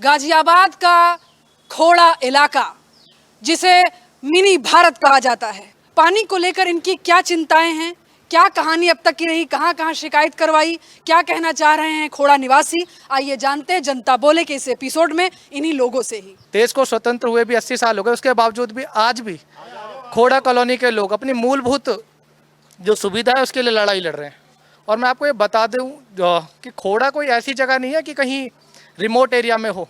गाजियाबाद का खोड़ा इलाका, जिसे मिनी भारत कहा जाता है, पानी को लेकर इनकी क्या चिंताएं हैं, क्या कहानी अब तक की रही, कहां कहां शिकायत करवाई, क्या कहना चाह रहे हैं खोड़ा निवासी, आइए जानते हैं जनता बोले के इस एपिसोड में इन्हीं लोगों से ही। देश को स्वतंत्र हुए भी 80 साल हो गए, उसके बावजूद भी आज भी खोड़ा कॉलोनी के लोग अपनी मूलभूत जो सुविधा है उसके लिए लड़ाई लड़ रहे हैं। और मैं आपको ये बता दूं कि खोड़ा कोई ऐसी जगह नहीं है कि कहीं रिमोट एरिया में हो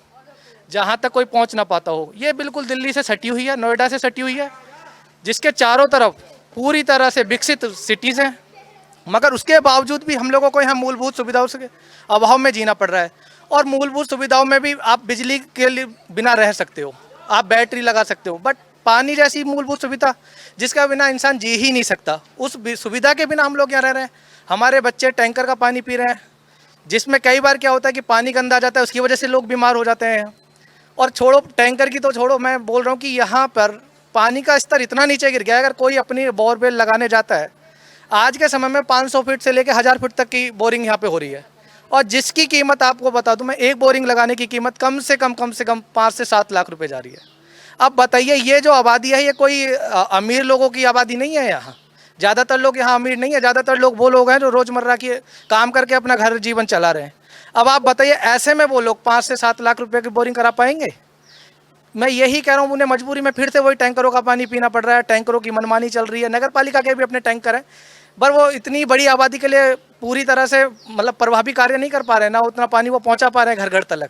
जहाँ तक कोई पहुँच ना पाता हो। ये बिल्कुल दिल्ली से सटी हुई है, नोएडा से सटी हुई है, जिसके चारों तरफ पूरी तरह से विकसित सिटीज़ हैं, मगर उसके बावजूद भी हम लोगों को यहाँ मूलभूत सुविधाओं के अभाव में जीना पड़ रहा है। और मूलभूत सुविधाओं में भी आप बिजली के लिए बिना रह सकते हो, आप बैटरी लगा सकते हो, बट पानी जैसी मूलभूत सुविधा जिसका बिना इंसान जी ही नहीं सकता, उस सुविधा के बिना हम लोग यहाँ रह रहे हैं। हमारे बच्चे टैंकर का पानी पी रहे हैं, जिसमें कई बार क्या होता है कि पानी गंदा आ जाता है, उसकी वजह से लोग बीमार हो जाते हैं। और छोड़ो टैंकर की तो छोड़ो, मैं बोल रहा हूँ कि यहाँ पर पानी का स्तर इतना नीचे गिर गया है, अगर कोई अपनी बोरवेल लगाने जाता है आज के समय में 500 फीट से लेकर 1000 फीट तक की बोरिंग यहाँ पे हो रही है। और जिसकी कीमत आपको बता दूं मैं, एक बोरिंग लगाने की कीमत कम से कम 5 से 7 लाख रुपए जा रही है। अब बताइए, ये जो आबादी है ये कोई अमीर लोगों की आबादी नहीं है। यहाँ ज़्यादातर लोग यहाँ अमीर नहीं है, ज़्यादातर लोग वो लोग हैं जो रोज़मर्रा की काम करके अपना घर जीवन चला रहे हैं। अब आप बताइए, ऐसे में वो लोग 5 से 7 लाख रुपये की बोरिंग करा पाएंगे? मैं यही कह रहा हूँ, उन्हें मजबूरी में फिर से वही टैंकरों का पानी पीना पड़ रहा है। टैंकरों की मनमानी चल रही है, नगर पालिका के भी अपने टैंकर हैं, पर वो इतनी बड़ी आबादी के लिए पूरी तरह से मतलब प्रभावी कार्य नहीं कर पा रहे, ना उतना पानी वो पहुंचा पा रहे हैं घर घर तक,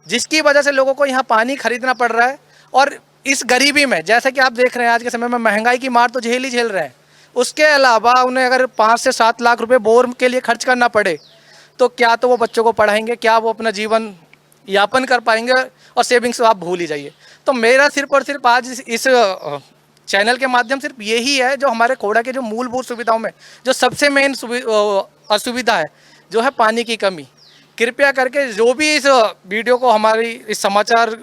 जिसकी वजह से लोगों को यहाँ पानी खरीदना पड़ रहा है। और इस गरीबी में, जैसे कि आप देख रहे हैं आज के समय में महंगाई की मार तो झेल ही झेल रहे हैं, उसके अलावा उन्हें अगर 5 से 7 लाख रुपये बोर के लिए खर्च करना पड़े तो क्या तो वो बच्चों को पढ़ाएंगे, क्या वो अपना जीवन यापन कर पाएंगे? और सेविंग्स आप भूल ही जाइए। तो मेरा सिर्फ और सिर्फ आज इस चैनल के माध्यम सिर्फ यही है, जो हमारे खोड़ा के जो मूलभूत सुविधाओं में जो सबसे मेन असुविधा है, जो है पानी की कमी। कृपया करके जो भी इस वीडियो को हमारी इस समाचार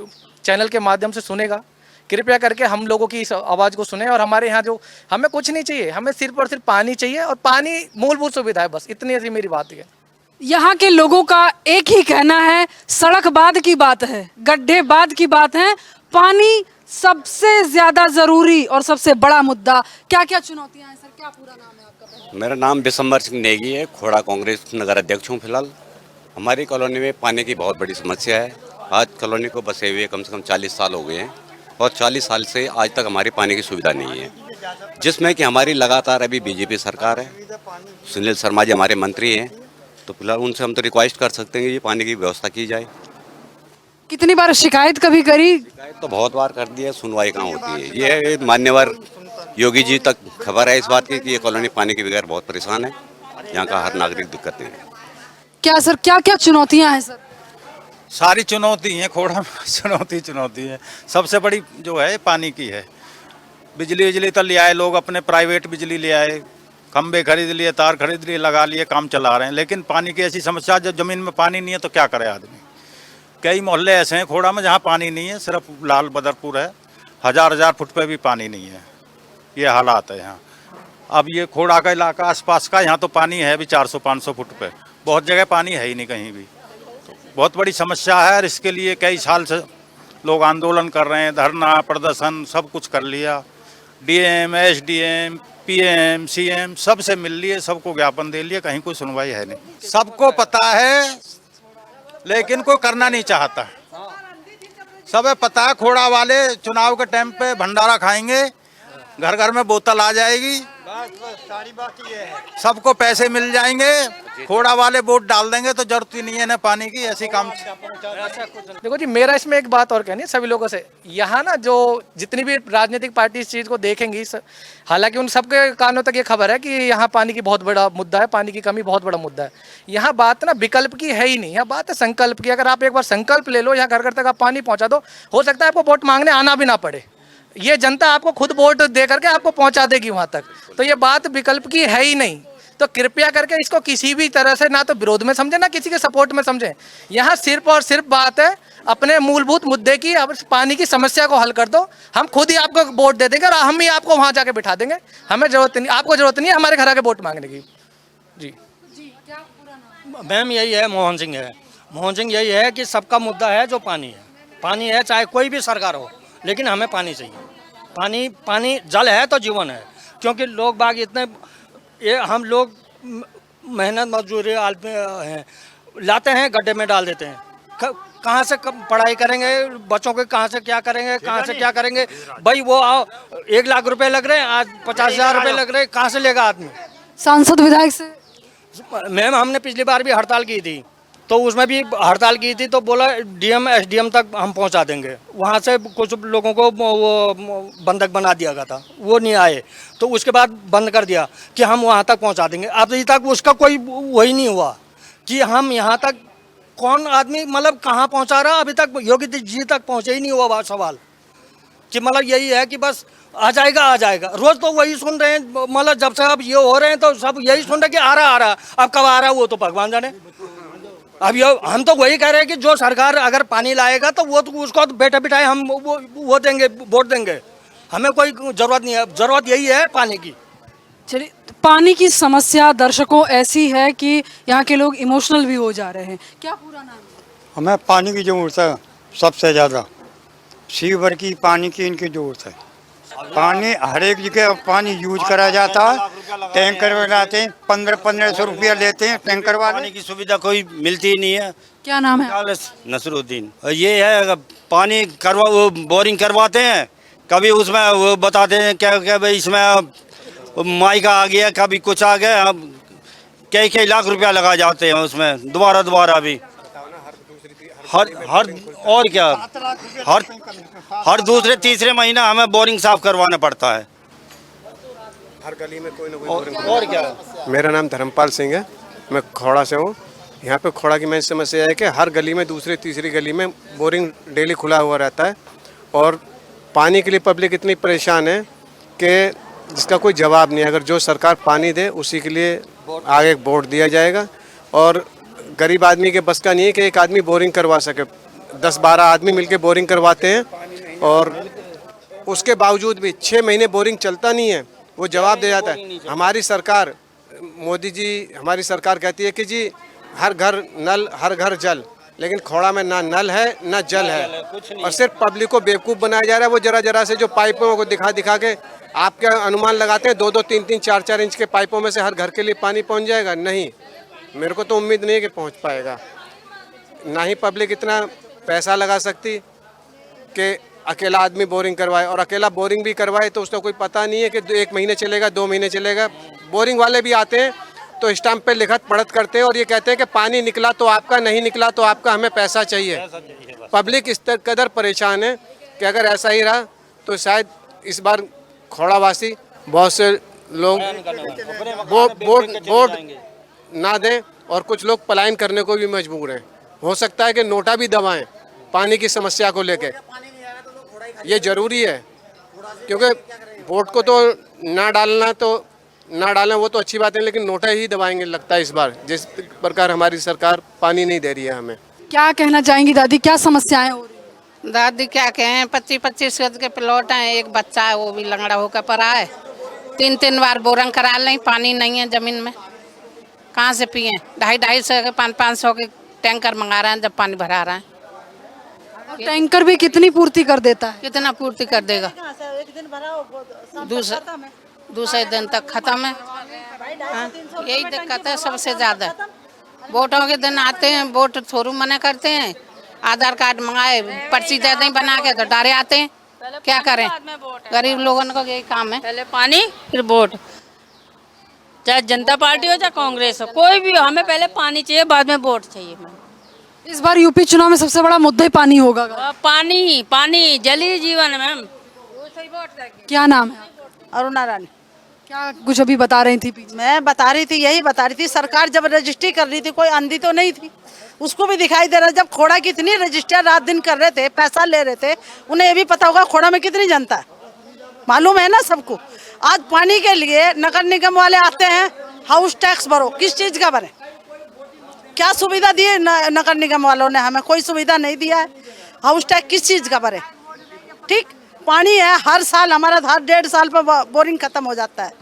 चैनल के माध्यम से सुनेगा, कृपया करके हम लोगों की इस आवाज़ को सुने। और हमारे यहाँ जो हमें कुछ नहीं चाहिए, हमें सिर्फ और सिर्फ पानी चाहिए, और पानी मूलभूत सुविधा है, बस इतनी ऐसी मेरी बात है। यहाँ के लोगों का एक ही कहना है, सड़क बाद की बात है, गड्ढे बाद की बात है, पानी सबसे ज्यादा जरूरी और सबसे बड़ा मुद्दा। क्या क्या चुनौतियां हैं सर, क्या पूरा नाम है आपका? मेरा नाम बिशंबर सिंह नेगी है, खोड़ा कांग्रेस नगर अध्यक्ष हूँ फिलहाल। हमारी कॉलोनी में पानी की बहुत बड़ी समस्या है। आज कॉलोनी को बसे हुए कम से कम 40 साल हो गए हैं, और 40 साल से आज तक हमारी पानी की सुविधा नहीं है, जिसमें कि हमारी लगातार अभी बीजेपी सरकार है, सुनील शर्मा जी हमारे मंत्री हैं, तो फिलहाल उनसे हम तो रिक्वेस्ट कर सकते हैं कि ये पानी की व्यवस्था की जाए। कितनी बार शिकायत कभी करी? शिकायत तो बहुत बार कर दी है, सुनवाई कहाँ होती है। ये मान्यवर योगी जी तक खबर है इस बात की कि ये कॉलोनी पानी के बगैर बहुत परेशान है, यहाँ का हर नागरिक दिक्कतें हैं। क्या सर, क्या क्या चुनौतियां हैं सर? सारी चुनौती हैं खोड़ा में, चुनौती है। सबसे बड़ी जो है पानी की है। बिजली तो ले आए लोग, अपने प्राइवेट बिजली ले आए, खंबे खरीद लिए, तार खरीद लिए, लगा लिए, काम चला रहे हैं, लेकिन पानी की ऐसी समस्या, जब ज़मीन में पानी नहीं है तो क्या करे आदमी। कई मोहल्ले ऐसे हैं खोड़ा में जहाँ पानी नहीं है, सिर्फ लाल बदरपुर है, हज़ार फुट पे भी पानी नहीं है। ये हालात है यहाँ। अब ये खोड़ा का इलाका आसपास का, यहाँ तो पानी है भी 400-500 फुट पे, बहुत जगह पानी है ही नहीं कहीं भी। तो बहुत बड़ी समस्या है, और इसके लिए कई साल से लोग आंदोलन कर रहे हैं, धरना प्रदर्शन सब कुछ कर लिया। डीएम, एसडीएम, पीएम, सीएम सबसे मिल लिए, सबको ज्ञापन दे लिए, कहीं कोई सुनवाई है नहीं। सबको पता है लेकिन कोई करना नहीं चाहता। सब पता है, खोड़ा वाले चुनाव के टाइम पे भंडारा खाएंगे, घर घर में बोतल आ जाएगी, सारी बात ये है, सबको पैसे मिल जाएंगे, खोड़ा वाले वोट डाल देंगे तो जरूरत ही नहीं है ना पानी की, ऐसी काम। देखो जी, मेरा इसमें एक बात और कहनी है सभी लोगों से। यहाँ ना जो जितनी भी राजनीतिक पार्टी इस चीज़ को देखेंगी, हालांकि उन सबके कानों तक ये खबर है कि यहाँ पानी की बहुत बड़ा मुद्दा है, पानी की कमी बहुत बड़ा मुद्दा है। यहाँ बात ना विकल्प की है ही नहीं, यहाँ बात है संकल्प की। अगर आप एक बार संकल्प ले लो, यहाँ घर घर तक आप पानी पहुँचा दो, हो सकता है आपको वोट मांगने आना भी ना पड़े। ये जनता आपको खुद वोट दे करके आपको पहुँचा देगी वहाँ तक। तो ये बात विकल्प की है ही नहीं। तो कृपया करके इसको किसी भी तरह से ना तो विरोध में समझें, ना किसी के सपोर्ट में समझें। यहाँ सिर्फ और सिर्फ बात है अपने मूलभूत मुद्दे की। अब पानी की समस्या को हल कर दो, हम खुद ही आपको वोट दे देंगे और हम ही आपको वहाँ जाके बिठा देंगे। हमें जरूरत नहीं, आपको जरूरत नहीं है हमारे घर आके वोट मांगने की। जी क्या पूरा नाम? मैम यही है, मोहन सिंह है। मोहन सिंह यही है कि सबका मुद्दा है जो पानी है चाहे कोई भी सरकार हो, लेकिन हमें पानी चाहिए। पानी पानी जल है तो जीवन है, क्योंकि लोग बाग इतने हम लोग मेहनत मजदूरी आदमी हैं, लाते हैं गड्ढे में डाल देते हैं। कहाँ से पढ़ाई करेंगे बच्चों के, कहाँ से क्या करेंगे, कहाँ से क्या करेंगे भाई। वो 1 लाख रुपए लग रहे हैं, आज 50,000 रुपए लग रहे हैं, कहाँ से लेगा आदमी। सांसद विधायक से मैम हमने पिछली बार भी हड़ताल की थी, तो उसमें भी हड़ताल की थी तो बोला डीएम एसडीएम तक हम पहुंचा देंगे। वहाँ से कुछ लोगों को वो बंधक बना दिया गया था, वो नहीं आए, तो उसके बाद बंद कर दिया कि हम वहाँ तक पहुँचा देंगे। अभी तक उसका कोई वही नहीं हुआ कि हम यहाँ तक कौन आदमी मतलब कहाँ पहुँचा रहा, अभी तक योगी जी तक पहुँचे ही नहीं हुआ सवाल। कि मतलब यही है कि बस आ जाएगा। रोज तो वही सुन रहे हैं, मतलब जब से अब ये हो रहे हैं तो सब यही सुन रहे हैं कि आ रहा। अब कब आ रहा है वो तो भगवान जाने। अब ये हम तो वही कह रहे हैं कि जो सरकार अगर पानी लाएगा तो वो तो उसको तो बैठे बिठाए हम वो देंगे, वोट देंगे। हमें कोई जरूरत नहीं है, जरूरत यही है पानी की। चलिए, पानी की समस्या दर्शकों ऐसी है कि यहाँ के लोग इमोशनल भी हो जा रहे हैं। क्या पूरा नाम है? हमें पानी की ज़रूरत है सबसे ज़्यादा, सीवर की पानी की इनकी ज़रूरत है। पानी हर एक जगह पानी यूज करा जाता है, टैंकर में लाते हैं, 1500 रुपया लेते हैं टैंकर वाले। पानी की सुविधा कोई मिलती ही नहीं है। क्या नाम है? नसरुद्दीन। ये है अगर पानी वो बोरिंग करवाते हैं, कभी उसमें वो बताते हैं क्या भाई इसमें माइका आ गया, कभी कुछ आ गया, अब कई लाख रुपया लगा जाते हैं उसमें दोबारा भी। हर और क्या हर दूसरे तीसरे महीना हमें बोरिंग साफ करवाना पड़ता है। हर गली में कोई ना कोई और क्या। मेरा नाम धर्मपाल सिंह है, मैं खोड़ा से हूँ। यहाँ पे खोड़ा की मेन समस्या है कि हर गली में दूसरी तीसरी गली में बोरिंग डेली खुला हुआ रहता है और पानी के लिए पब्लिक इतनी परेशान है कि जिसका कोई जवाब नहीं है। अगर जो सरकार पानी दे उसी के लिए आगे वोट दिया जाएगा और गरीब आदमी के बस का नहीं है कि एक आदमी बोरिंग करवा सके। 10-12 आदमी मिलके बोरिंग करवाते हैं और उसके बावजूद भी 6 महीने बोरिंग चलता नहीं है। वो जवाब दे जाता है। हमारी सरकार, मोदी जी, हमारी सरकार कहती है कि जी हर घर नल हर घर जल, लेकिन खोड़ा में ना नल है ना जल है और सिर्फ पब्लिक को बेवकूफ़ बनाया जा रहा है। वो जरा से जो पाइपों को दिखा के आपके अनुमान लगाते हैं 2-2, 3-3, 4-4 इंच के पाइपों में से हर घर के लिए पानी पहुंच जाएगा। नहीं, मेरे को तो उम्मीद नहीं है कि पहुंच पाएगा। ना ही पब्लिक इतना पैसा लगा सकती कि अकेला आदमी बोरिंग करवाए, और अकेला बोरिंग भी करवाए तो उसका कोई पता नहीं है कि 1 महीने चलेगा 2 महीने चलेगा। बोरिंग वाले भी आते हैं तो स्टाम्प पे लिखत पढ़त करते हैं और ये कहते हैं कि पानी निकला तो आपका, नहीं निकला तो आपका, हमें पैसा चाहिए। पब्लिक इस कदर परेशान है कि अगर ऐसा ही रहा तो शायद इस बार खोड़ावासी बहुत से लोग वोट ना दें और कुछ लोग पलायन करने को भी मजबूर हैं। हो सकता है कि नोटा भी दबाएं पानी की समस्या को लेके। ये जरूरी है क्योंकि वोट को तो ना डालें वो तो अच्छी बात है, लेकिन नोटा ही दबाएंगे लगता है इस बार, जिस प्रकार हमारी सरकार पानी नहीं दे रही है हमें। क्या कहना चाहेंगी दादी, क्या समस्याएं हो रही हैं? दादी क्या कहें, 25-25 गज के प्लॉट हैं, एक बच्चा है वो भी लंगड़ा होकर पड़ा है। 3-3 बार बोरंग करा लें, पानी नहीं है जमीन में, कहाँ से पिए? 250-250 के 500 के टैंकर मंगा रहे हैं जब पानी भरा रहे हैं। और टैंकर भी कितनी पूर्ति कर देता है? कितना पूर्ति कर देगा? दूसरे दिन तक खत्म है। हाँ, यही दिक्कत है सबसे ज्यादा। वोटों के दिन आते हैं, वोट थोड़ू मना करते हैं, आधार कार्ड मंगाए, पर्ची दे दें बना के तो डारे आते हैं। क्या करें, गरीब लोगों को यही काम है। पहले पानी फिर वोट, चाहे जनता पार्टी हो चाहे कांग्रेस हो, कोई भी हो, हमें पहले पानी चाहिए बाद में वोट चाहिए। इस बार यूपी चुनाव में सबसे बड़ा मुद्दा ही पानी होगा। पानी जल ही जीवन है मैम। क्या नाम है? अरुणा रानी। क्या कुछ अभी बता रही थी पीछे? मैं बता रही थी, यही बता रही थी, सरकार जब रजिस्ट्री कर रही थी कोई अंधी तो नहीं थी, उसको भी दिखाई दे रहा है। जब खोड़ा की इतनी रजिस्टर रात दिन कर रहे थे, पैसा ले रहे थे, उन्हें ये भी पता होगा खोड़ा में कितनी जनता है, मालूम है ना सबको। आज पानी के लिए नगर निगम वाले आते हैं, हाउस टैक्स भरो, किस चीज़ का भरे? क्या सुविधा दी है नगर निगम वालों ने? हमें कोई सुविधा नहीं दिया है। हाउस टैक्स किस चीज़ का भरे? ठीक, पानी है, हर साल हमारा हर 1.5 साल पर बोरिंग खत्म हो जाता है,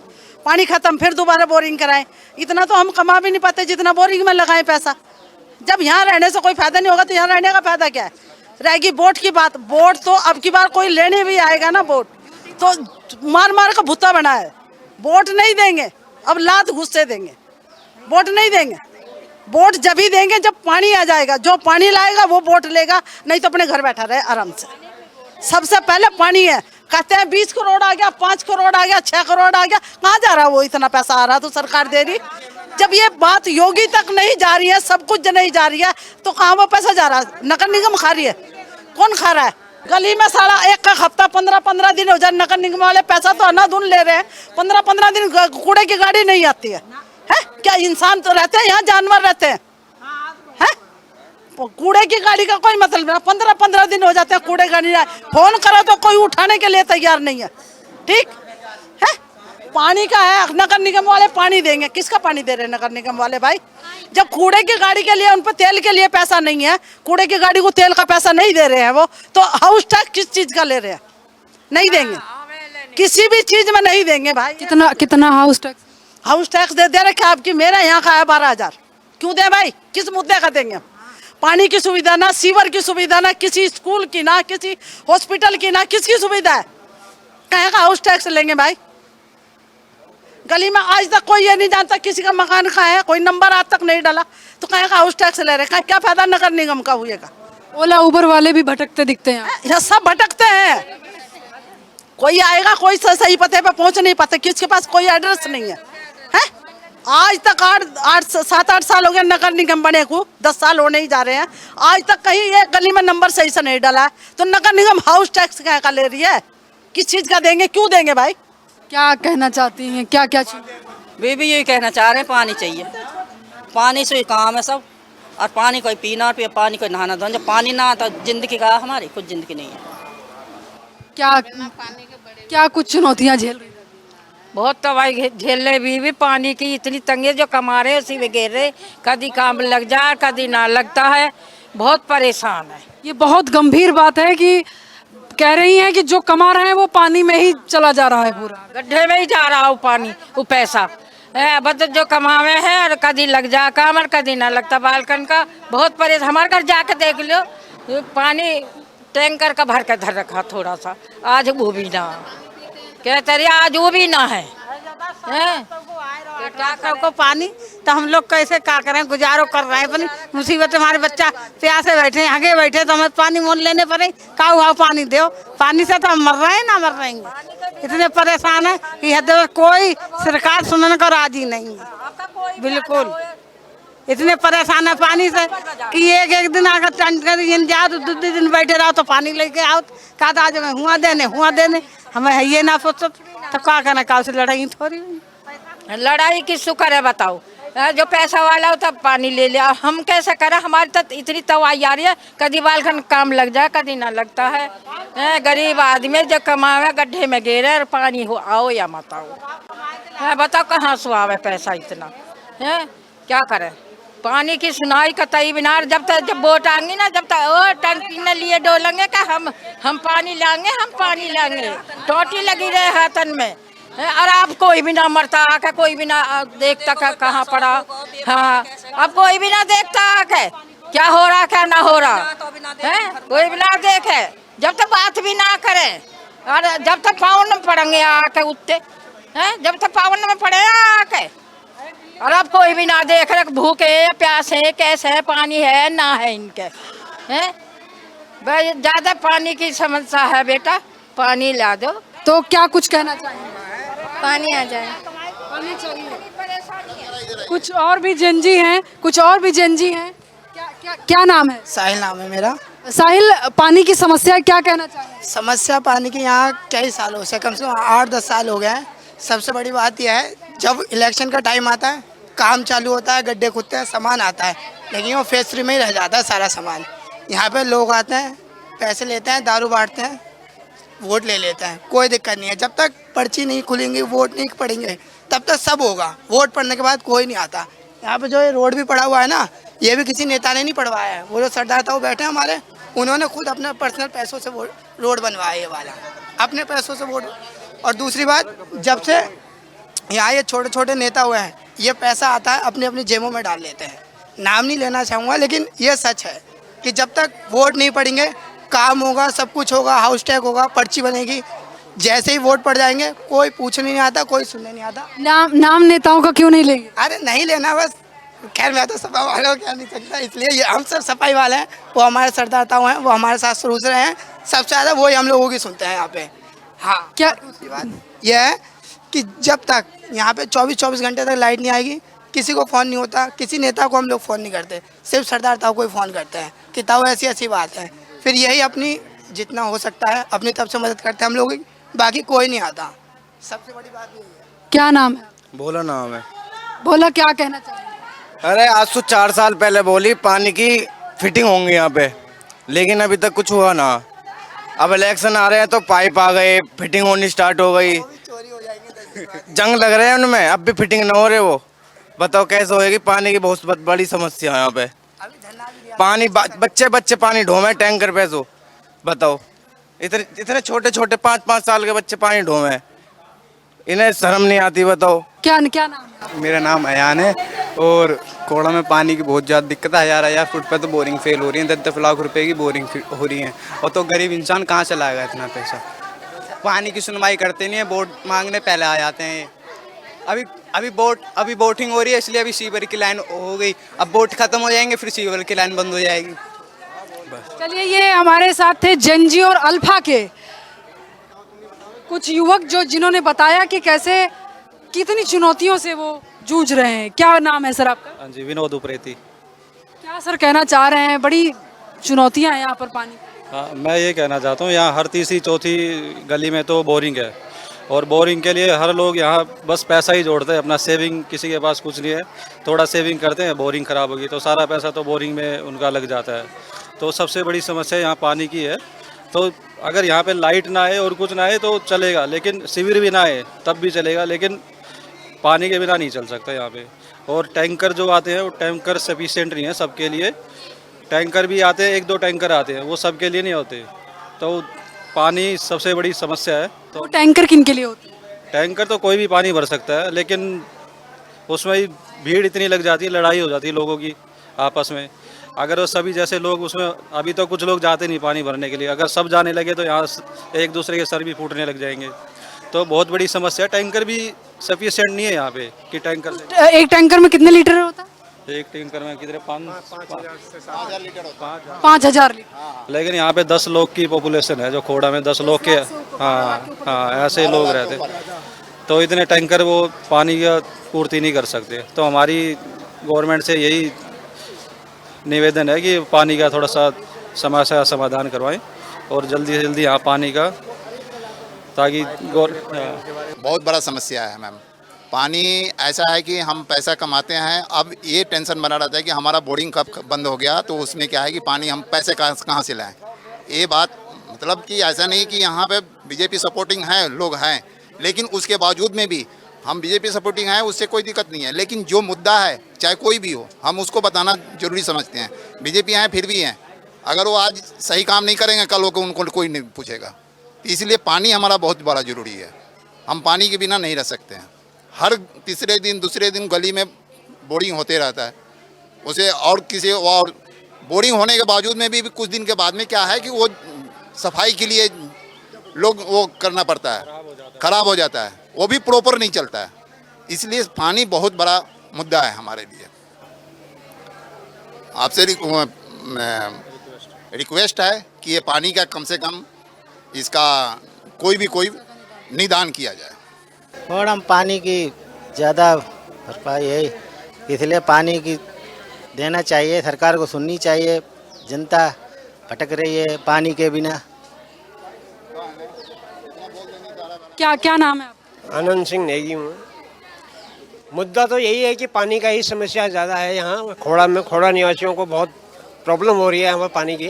पानी खत्म, फिर दोबारा बोरिंग कराएं। इतना तो हम कमा भी नहीं पाते जितना बोरिंग में लगाएं पैसा। जब यहाँ रहने से कोई फायदा नहीं होगा तो यहाँ रहने का फायदा क्या है? रहेगी वोट की बात, वोट तो अब की बार कोई लेने भी आएगा ना वोट तो मार मार का भुत्ता बना है। वोट नहीं देंगे, अब लात गुस्से देंगे, वोट नहीं देंगे। वोट जब ही देंगे जब पानी आ जाएगा, जो पानी लाएगा वो वोट लेगा, नहीं तो अपने घर बैठा रहे आराम से। सबसे पहले पानी है। कहते हैं 20 करोड़ आ गया, 5 करोड़ आ गया, 6 करोड़ आ गया, कहाँ जा रहा है वो? इतना पैसा आ रहा तो सरकार दे रही। जब ये बात योगी तक नहीं जा रही है, सब कुछ नहीं जा रही है, तो कहाँ वो पैसा जा रहा है? नगर निगम खा रही है। कौन खा रहा है? गली में सारा एक हफ्ता 15-15 दिन हो जाए, नगर निगम वाले पैसा तो अनाधुन ले रहे हैं। 15-15 दिन कूड़े की गाड़ी नहीं आती है। क्या इंसान तो रहते हैं यहाँ, जानवर रहते हैं? कूड़े की गाड़ी का कोई मतलब नहीं। 15-15 दिन हो जाते हैं कूड़े गाड़ी, फोन करो तो कोई उठाने के लिए तैयार नहीं है। ठीक है, पानी का है, नगर निगम वाले पानी देंगे। किसका पानी दे रहे हैं नगर निगम वाले भाई? जब कूड़े की गाड़ी के लिए उन पर तेल के लिए पैसा नहीं है, कूड़े की गाड़ी को तेल का पैसा नहीं दे रहे हैं वो, तो हाउस टैक्स किस चीज का ले रहे हैं? नहीं देंगे, किसी भी चीज में नहीं देंगे भाई। कितना हाउस टैक्स? हाउस टैक्स दे रखे आपकी, मेरा यहाँ का है 12,000। क्यों दे भाई? किस मुद्दे का देंगे? पानी की सुविधा ना, सीवर की सुविधा ना, किसी स्कूल की ना, किसी हॉस्पिटल की ना, किसकी सुविधा है? कहीं का हाउस टैक्स लेंगे भाई? गली में आज तक कोई ये नहीं जानता किसी का मकान कहाँ है, कोई नंबर आज तक नहीं डाला, तो कहीं का हाउस टैक्स ले रहे हैं? क्या फायदा नगर निगम का हुएगा? ओला उबर वाले भी भटकते दिखते हैं यहाँ, सब भटकते हैं। कोई आएगा, कोई सही पते पे पहुंच नहीं पाते, किसके पास कोई एड्रेस नहीं है। आज तक 7-8 साल हो गए नगर निगम बने को, 10 साल होने ही जा रहे हैं, आज तक कहीं एक गली में नंबर सही से नहीं डाला। तो नगर निगम हाउस टैक्स क्या का ले रही है? किस चीज का देंगे? क्यों देंगे भाई? क्या कहना चाहती हैं? क्या क्या चीज? वे भी यही कहना चाह रहे हैं, पानी चाहिए। पानी से ही काम है सब, और पानी कोई पीना पिए, पानी कोई नहाना धोना। जब पानी ना तो जिंदगी का हमारी कुछ जिंदगी नहीं है। क्या कुछ चुनौतियाँ झेल रही हैं? बहुत तबाही झेल रहे, भी पानी की इतनी तंगी, जो कमा रहे उसी में गिर रहे, कभी काम लग जाए कभी ना लगता है, बहुत परेशान है। ये बहुत गंभीर बात है कि कह रही हैं कि जो कमा रहे हैं वो पानी में ही चला जा रहा है, पूरा गड्ढे में ही जा रहा हो पानी, वो पैसा बस जो कमावे है, और कभी लग जा काम और कभी ना लगता। बालकन का बहुत परेशान। हमारे घर जाके देख लो, पानी टैंकर का भर के धर रखा थोड़ा सा, आज वो भी ना कहते रहे, आज वो भी ना है। को पानी तो हम लोग कैसे क्या करें, गुजारो कर रहे हैं अपनी मुसीबत। हमारे बच्चा प्यासे बैठे, आगे बैठे, तो हमें पानी मोल लेने पड़े। क्या हुआ, पानी दो। पानी से तो हम मर रहे हैं ना, मर रहेंगे। इतने परेशान है कि हद कोई सरकार सुनने को राजी नहीं है, बिल्कुल। इतने परेशान है पानी से कि एक दिन आकर टंकर जाओ तो 2 दिन बैठे रहो तो पानी लेके आओ। कहा था आज हुआ देने हमें है ये ना सोचो, तो क्या करना, का से लड़ाई थोड़ी। लड़ाई की शुक्र है बताओ, जो पैसा वाला हो तब पानी ले लिया, हम कैसे करें? हमारी तो इतनी तवाई आ रही है, कभी बालकन काम लग जाए कभी ना लगता है। गरीब आदमी जो कमावे गड्ढे में गिरे, और पानी हो आओ या मत आओ। बताओ कहाँ से आवे पैसा इतना है? क्या करें? पानी की सुनाई का तई बिना, जब वोट आएंगे ना, जब तक ओ टंकी न लिए डोलेंगे कि हम पानी लाएंगे, हम पानी लाएंगे। टोटी लगी रहे हाथन में, और अब कोई भी ना मरता आके, कोई भी ना देखता कहाँ पड़ा। हाँ, अब कोई भी ना देखता आके क्या हो रहा क्या ना हो रहा है, कोई भी ना देखे। जब तक बात भी ना करें, और जब तक पावन में पड़ेंगे आके उठते हैं, जब तक पावन में पड़े आके, और अब कोई भी ना देख रहे, भूखे प्यासे कैसे है, पानी है ना है इनके। हैं भाई, ज्यादा पानी की समस्या है बेटा, पानी ला दो। तो क्या कुछ कहना चाहिए? पानी आ जाए, पानी चाहिए। कुछ और भी जंजी हैं, क्या नाम है? साहिल नाम है मेरा। साहिल, पानी की समस्या क्या कहना चाहिए? समस्या पानी की यहाँ कई सालों से, कम से कम 8-10 साल हो गए हैं। सबसे बड़ी बात यह है, जब इलेक्शन का टाइम आता है, काम चालू होता है, गड्ढे खुदते हैं, सामान आता है, लेकिन वो फेस 3 में ही रह जाता है सारा सामान। यहाँ पे लोग आते हैं, पैसे लेते हैं, दारू बांटते हैं, वोट ले लेते हैं, कोई दिक्कत नहीं है। जब तक पर्ची नहीं खुलेंगी, वोट नहीं पड़ेंगे, तब तक सब होगा। वोट पड़ने के बाद कोई नहीं आता। यहाँ पे जो ये रोड भी पड़ा हुआ है ना, ये भी किसी नेता ने नहीं पड़वाया है। वो जो सरदार था वो बैठे हमारे, उन्होंने खुद अपने पर्सनल पैसों से रोड बनवाया, ये वाला अपने पैसों से वोट। और दूसरी बात, जब से यहाँ ये छोटे छोटे नेता हुए हैं, ये पैसा आता है अपनी अपनी जेबों में डाल लेते हैं। नाम नहीं लेना चाहूँगा, लेकिन ये सच है कि जब तक वोट नहीं पड़ेंगे काम होगा, सब कुछ होगा, हाउस टैग होगा, पर्ची बनेगी, जैसे ही वोट पड़ जाएंगे कोई पूछने नहीं आता, कोई सुनने नहीं आता। नाम नेताओं का क्यों नहीं लेंगे? अरे नहीं लेना बस, खैर मैं तो सपा वालों को कह नहीं सकता, इसलिए ये हम सब सफाई वाले हैं, वो हमारे सरदार ताऊ हैं, वो हमारे साथ शुरू से रहे हैं, सबसे ज़्यादा वही हम लोगों की सुनते हैं यहाँ पे। हाँ क्या दूसरी बात यह है कि जब तक यहाँ पे 24 घंटे तक लाइट नहीं आएगी, किसी को फ़ोन नहीं होता, किसी नेता को हम लोग फ़ोन नहीं करते, सिर्फ सरदार ताऊ को ही फ़ोन करते हैं कि ताऊ ऐसी ऐसी बात है। फिर यही अपनी जितना हो सकता है अपनी तरफ से मदद करते हैं हम लोग, बाकी कोई नहीं आता। सबसे बड़ी बात यही है। क्या नाम है? बोला नाम है। बोला, क्या कहना चाहिए? अरे आज तो 4 साल पहले बोली पानी की फिटिंग होंगी यहाँ पे, लेकिन अभी तक कुछ हुआ ना। अब इलेक्शन आ रहे हैं तो पाइप आ गए, फिटिंग होनी स्टार्ट हो गई, जंग लग रहे हैं उनमें, अब भी फिटिंग ना हो रहे। वो बताओ कैसे होएगी? पानी की बहुत बड़ी समस्या है यहाँ पे। पानी बच्चे पानी ढोवे टैंकर पे, तो बताओ इतने छोटे छोटे 5-5 साल के बच्चे पानी ढोवे, इन्हें शर्म नहीं आती? बताओ। क्या नाम है? मेरा नाम अयान है और कोड़ा में पानी की बहुत ज़्यादा दिक्कत है। 1000 फुट पे तो बोरिंग फेल हो रही है, 10 लाख रुपए की बोरिंग हो रही है, और तो गरीब इंसान कहाँ से लाएगा इतना पैसा? पानी की सुनवाई करते नहीं है, वोट मांगने पहले आ जाते हैं। अभी वोटिंग हो रही है, इसलिए अभी सीवर की लाइन हो गई, अब वोट खत्म हो जाएंगे फिर सीवर की लाइन बंद हो जाएगी। चलिए, ये हमारे साथ थे जेनजी और अल्फा के कुछ युवक जिन्होंने बताया कि कैसे कितनी चुनौतियों से वो जूझ रहे हैं। क्या नाम है सर आपका? हाँ जी, विनोद उप्रेती। क्या सर कहना चाह रहे हैं? बड़ी चुनौतियां हैं यहाँ पर पानी। हाँ, मैं ये कहना चाहता हूँ, यहाँ हर तीसरी चौथी गली में तो बोरिंग है, और बोरिंग के लिए हर लोग यहाँ बस पैसा ही जोड़ते हैं, अपना सेविंग किसी के पास कुछ नहीं है, थोड़ा सेविंग करते हैं, बोरिंग ख़राब होगी तो सारा पैसा तो बोरिंग में उनका लग जाता है। तो सबसे बड़ी समस्या यहाँ पानी की है। तो अगर यहाँ पे लाइट ना आए और कुछ ना आए तो चलेगा, लेकिन शिविर भी ना आए तब भी चलेगा, लेकिन पानी के बिना नहीं चल सकता यहाँ पे। और टैंकर जो आते हैं वो टैंकर सफिशिएंट नहीं है सबके लिए, टैंकर भी आते हैं, 1-2 टैंकर आते हैं, वो सबके लिए नहीं होते। तो पानी सबसे बड़ी समस्या है। तो टैंकर किन के लिए होते हैं? टैंकर तो कोई भी पानी भर सकता है, लेकिन उसमें भीड़ इतनी लग जाती है, लड़ाई हो जाती है लोगों की आपस में। अगर वो सभी जैसे लोग उसमें, अभी तो कुछ लोग जाते नहीं पानी भरने के लिए, अगर सब जाने लगे तो यहाँ एक दूसरे के सर भी फूटने लग जाएंगे। तो बहुत बड़ी समस्या है। टैंकर भी सफिशिएंट नहीं है यहाँ पे कि टैंकर से। एक टैंकर में कितने लीटर होता है? एक टैंकर में कितने 5,000 लीटर। 5,000 लीटर। लेकिन यहाँ पे 10 लोग की पॉपुलेशन है, जो खोड़ा में 10 लोग के, हाँ ऐसे लोग रहते, तो इतने टैंकर वो पानी का पूर्ति नहीं कर सकते। तो हमारी गवर्नमेंट से यही निवेदन है कि पानी का थोड़ा सा समस्या का समाधान करवाएं और जल्दी से जल्दी यहाँ पानी का, ताकि बहुत बड़ा समस्या है मैम। पानी ऐसा है कि हम पैसा कमाते हैं, अब ये टेंशन बना रहता है कि हमारा बोरिंग कब बंद हो गया, तो उसमें क्या है कि पानी हम पैसे कहाँ से लाएं। ये बात मतलब कि ऐसा नहीं कि यहाँ पे बीजेपी सपोर्टिंग है, लोग हैं, लेकिन उसके बावजूद में भी हम बीजेपी सपोर्टिंग हैं, उससे कोई दिक्कत नहीं है, लेकिन जो मुद्दा है चाहे कोई भी हो, हम उसको बताना जरूरी समझते हैं। बीजेपी हैं फिर भी हैं, अगर वो आज सही काम नहीं करेंगे कल को उनको कोई नहीं पूछेगा। इसलिए पानी हमारा बहुत बड़ा ज़रूरी है, हम पानी के बिना नहीं रह सकते हैं। हर तीसरे दिन दूसरे दिन गली में बोरिंग होते रहता है, उसे और किसी और बोरिंग होने के बावजूद में भी कुछ दिन के बाद में क्या है कि वो सफाई के लिए लोग वो करना पड़ता है, ख़राब हो जाता है, वो भी प्रॉपर नहीं चलता है। इसलिए पानी बहुत बड़ा मुद्दा है हमारे लिए। आपसे रिक्वेस्ट है कि ये पानी का कम से कम इसका कोई निदान किया जाए। और हम पानी की ज़्यादा भरपाई है, इसलिए पानी की देना चाहिए, सरकार को सुननी चाहिए। जनता भटक रही है पानी के बिना। क्या नाम है आपका? आनंद सिंह नेगी हूँ। मुद्दा तो यही है कि पानी का ही समस्या ज़्यादा है यहाँ खोड़ा में। खोड़ा निवासियों को बहुत प्रॉब्लम हो रही है हमारे पानी की।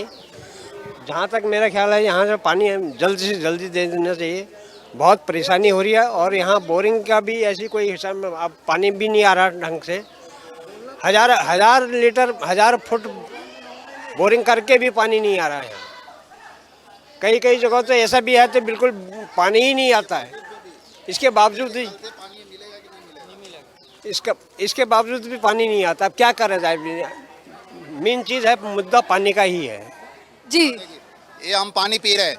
जहाँ तक मेरा ख्याल है यहाँ से पानी जल्द से जल्दी दे देना चाहिए, बहुत परेशानी हो रही है। और यहाँ बोरिंग का भी ऐसी कोई हिसाब में अब पानी भी नहीं आ रहा ढंग से। हजार लीटर 1000 फुट बोरिंग करके भी पानी नहीं आ रहा है यहाँ। कई जगहों तो ऐसा भी है तो बिल्कुल पानी ही नहीं आता है। इसके बावजूद ही इसके बावजूद भी पानी नहीं आता। अब क्या करा जाए? मेन चीज़ है, मुद्दा पानी का ही है जी। ये हम पानी पी रहे हैं,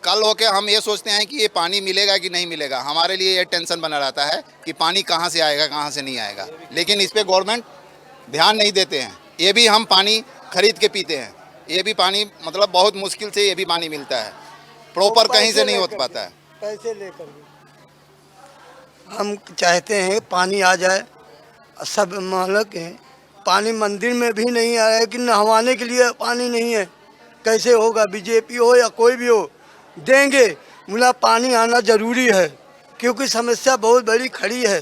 कल होके हम ये सोचते हैं कि ये पानी मिलेगा कि नहीं मिलेगा। हमारे लिए ये टेंशन बना रहता है कि पानी कहाँ से आएगा, कहाँ से नहीं आएगा। लेकिन इस पे गवर्नमेंट ध्यान नहीं देते हैं। ये भी हम पानी खरीद के पीते हैं। ये भी पानी मतलब बहुत मुश्किल से ये भी पानी मिलता है, प्रॉपर कहीं से नहीं हो पाता है। पैसे लेकर हम चाहते हैं पानी आ जाए। सब मतलब के पानी मंदिर में भी नहीं आ रहा है कि नहवाने के लिए पानी नहीं है। कैसे होगा? बीजेपी हो या कोई भी हो, देंगे। मुला पानी आना ज़रूरी है, क्योंकि समस्या बहुत बड़ी खड़ी है।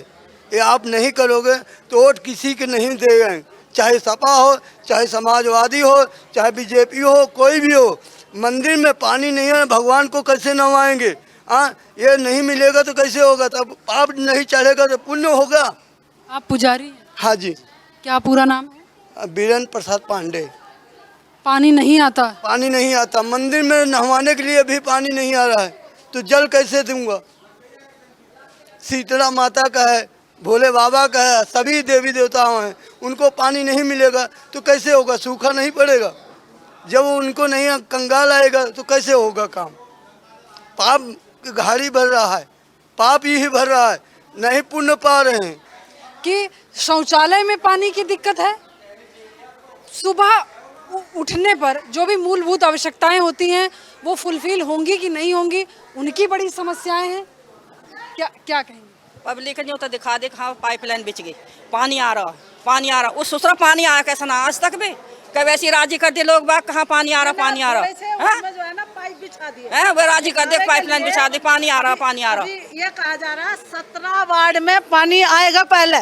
ये आप नहीं करोगे तो वोट किसी के नहीं देंगे, चाहे सपा हो, चाहे समाजवादी हो, चाहे बीजेपी हो, कोई भी हो। मंदिर में पानी नहीं है, भगवान को कैसे नहवाएंगे? हाँ, ये नहीं मिलेगा तो कैसे होगा? तब पाप नहीं चढ़ेगा तो पुण्य होगा। आप पुजारी हैं? हाँ जी। क्या पूरा नाम है? बीरेंद्र प्रसाद पांडे। पानी नहीं आता? पानी नहीं आता। मंदिर में नहवाने के लिए भी पानी नहीं आ रहा है, तो जल कैसे दूंगा? शीतला माता का है, भोले बाबा का है, सभी देवी देवताओं हैं, उनको पानी नहीं मिलेगा तो कैसे होगा? सूखा नहीं पड़ेगा। जब उनको नहीं कंगाल आएगा तो कैसे होगा काम? पाप घाड़ी भर रहा है, पाप ही भर रहा है, नहीं पुण्य पा रहे हैं। कि शौचालय में पानी की दिक्कत है। सुबह उठने पर जो भी मूलभूत आवश्यकताएं होती हैं वो फुलफिल होंगी कि नहीं होंगी, उनकी बड़ी समस्याएं हैं। क्या कहेंगे? पब्लिक ने तो दिखा दे, हाँ पाइपलाइन बिछ गई, पानी आ रहा, पानी आ रहा। उस दूसरा पानी आया कैसा ना आज तक भी? कब ऐसी राजी कर दे लोग बाग, कहाँ पानी आ रहा, पानी आ रहा है। वो राजी कर दे, पाइपलाइन बिछा दे, पानी आ रहा, पानी आ रहा। ये कहा जा रहा है 17 वार्ड में पानी आएगा पहले,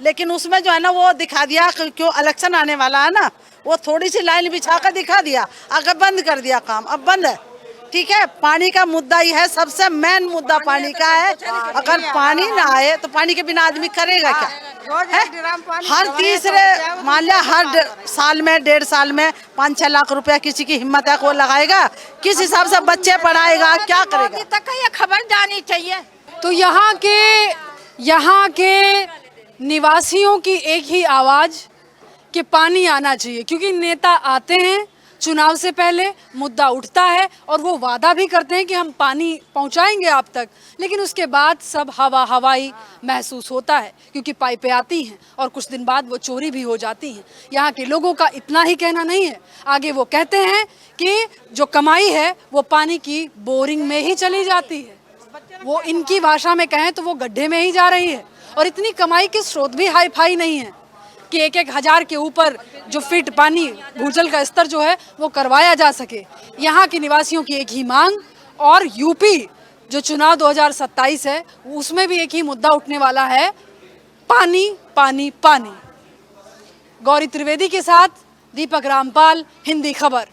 लेकिन उसमें जो है ना वो दिखा दिया, क्यों इलेक्शन आने वाला है ना, वो थोड़ी सी लाइन बिछा कर दिखा दिया, आगे बंद कर दिया काम। अब बंद है, ठीक है। पानी का मुद्दा ही है, सबसे मेन मुद्दा पानी का है। अगर पानी ना आए तो पानी के बिना आदमी करेगा क्या? हर तीसरे मान लिया हर साल में 1.5 साल में 5-6 लाख रुपया किसी की हिम्मत है वो लगाएगा, किस हिसाब से बच्चे पढ़ाएगा, क्या करेगा? तक ये खबर जानी चाहिए। तो यहाँ के निवासियों की एक ही आवाज़ कि पानी आना चाहिए, क्योंकि नेता आते हैं चुनाव से पहले, मुद्दा उठता है और वो वादा भी करते हैं कि हम पानी पहुंचाएंगे आप तक, लेकिन उसके बाद सब हवाई महसूस होता है, क्योंकि पाइपें आती हैं और कुछ दिन बाद वो चोरी भी हो जाती हैं। यहाँ के लोगों का इतना ही कहना नहीं है, आगे वो कहते हैं कि जो कमाई है वो पानी की बोरिंग में ही चली जाती है। वो इनकी भाषा में कहें तो वो गड्ढे में ही जा रही है, और इतनी कमाई के स्रोत भी हाई फाई नहीं है कि 1-1 हज़ार के ऊपर जो फिट पानी भूजल का स्तर जो है वो करवाया जा सके। यहाँ के निवासियों की एक ही मांग, और यूपी जो चुनाव 2027 है उसमें भी एक ही मुद्दा उठने वाला है, पानी पानी पानी। गौरी त्रिवेदी के साथ दीपक रामपाल, हिंदी खबर।